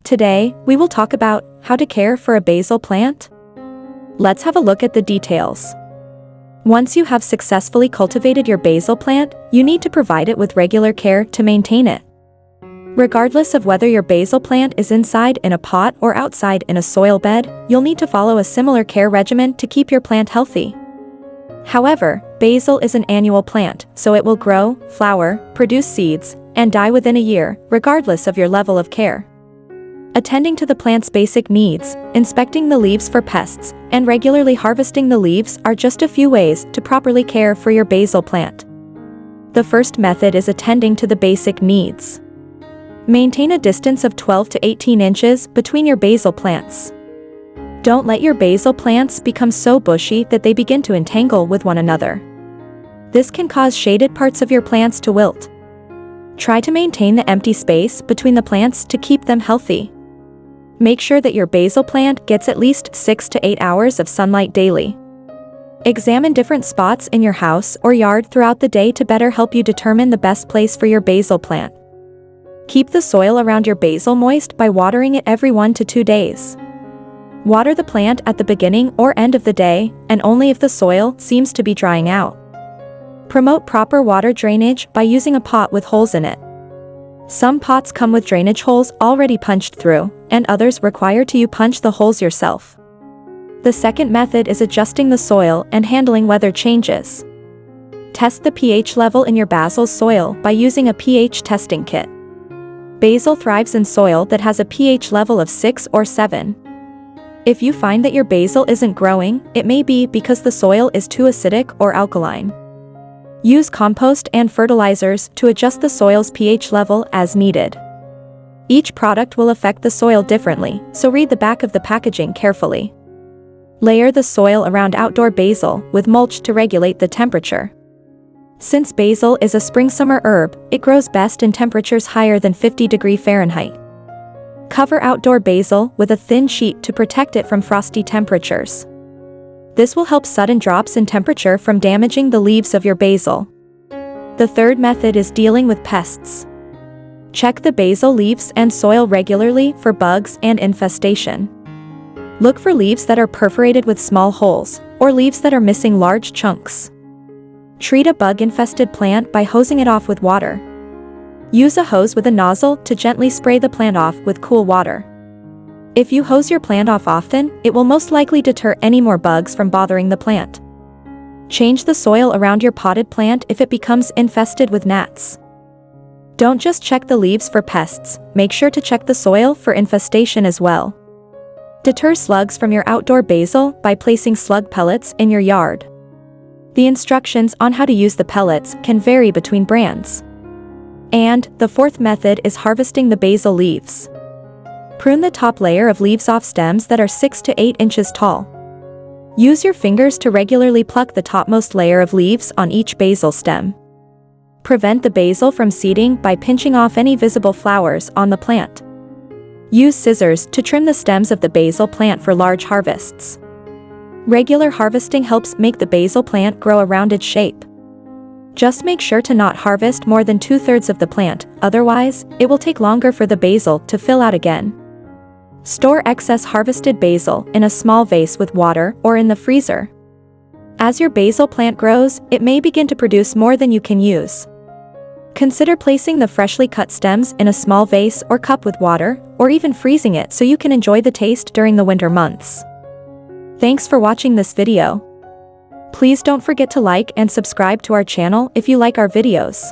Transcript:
Today, we will talk about how to care for a basil plant. Let's have a look at the details. Once you have successfully cultivated your basil plant, you need to provide it with regular care to maintain it. Regardless of whether your basil plant is inside in a pot or outside in a soil bed, you'll need to follow a similar care regimen to keep your plant healthy. However, basil is an annual plant, so it will grow, flower, produce seeds, and die within a year, regardless of your level of care. Attending to the plant's basic needs, inspecting the leaves for pests, and regularly harvesting the leaves are just a few ways to properly care for your basil plant. The first method is attending to the basic needs. Maintain a distance of 12 to 18 inches between your basil plants. Don't let your basil plants become so bushy that they begin to entangle with one another. This can cause shaded parts of your plants to wilt. Try to maintain the empty space between the plants to keep them healthy. Make sure that your basil plant gets at least 6 to 8 hours of sunlight daily. Examine different spots in your house or yard throughout the day to better help you determine the best place for your basil plant. Keep the soil around your basil moist by watering it every 1 to 2 days. Water the plant at the beginning or end of the day, and only if the soil seems to be drying out. Promote proper water drainage by using a pot with holes in it. Some pots come with drainage holes already punched through, and others require you punch the holes yourself. The second method is adjusting the soil and handling weather changes. Test the pH level in your basil's soil by using a pH testing kit. Basil thrives in soil that has a pH level of 6 or 7. If you find that your basil isn't growing, it may be because the soil is too acidic or alkaline. Use compost and fertilizers to adjust the soil's pH level as needed. Each product will affect the soil differently, so read the back of the packaging carefully. Layer the soil around outdoor basil with mulch to regulate the temperature. Since basil is a spring-summer herb, it grows best in temperatures higher than 50 Fahrenheit. Cover outdoor basil with a thin sheet to protect it from frosty temperatures. This will help sudden drops in temperature from damaging the leaves of your basil. The third method is dealing with pests. Check the basil leaves and soil regularly for bugs and infestation. Look for leaves that are perforated with small holes, or leaves that are missing large chunks. Treat a bug-infested plant by hosing it off with water. Use a hose with a nozzle to gently spray the plant off with cool water. If you hose your plant off often, it will most likely deter any more bugs from bothering the plant. Change the soil around your potted plant if it becomes infested with gnats. Don't just check the leaves for pests, make sure to check the soil for infestation as well. Deter slugs from your outdoor basil by placing slug pellets in your yard. The instructions on how to use the pellets can vary between brands. And the fourth method is harvesting the basil leaves. Prune the top layer of leaves off stems that are 6 to 8 inches tall. Use your fingers to regularly pluck the topmost layer of leaves on each basil stem. Prevent the basil from seeding by pinching off any visible flowers on the plant. Use scissors to trim the stems of the basil plant for large harvests. Regular harvesting helps make the basil plant grow a rounded shape. Just make sure to not harvest more than 2/3 of the plant, otherwise, it will take longer for the basil to fill out again. Store excess harvested basil in a small vase with water or in the freezer. As your basil plant grows, it may begin to produce more than you can use. Consider placing the freshly cut stems in a small vase or cup with water, or even freezing it so you can enjoy the taste during the winter months. Thanks for watching this video. Please don't forget to like and subscribe to our channel if you like our videos.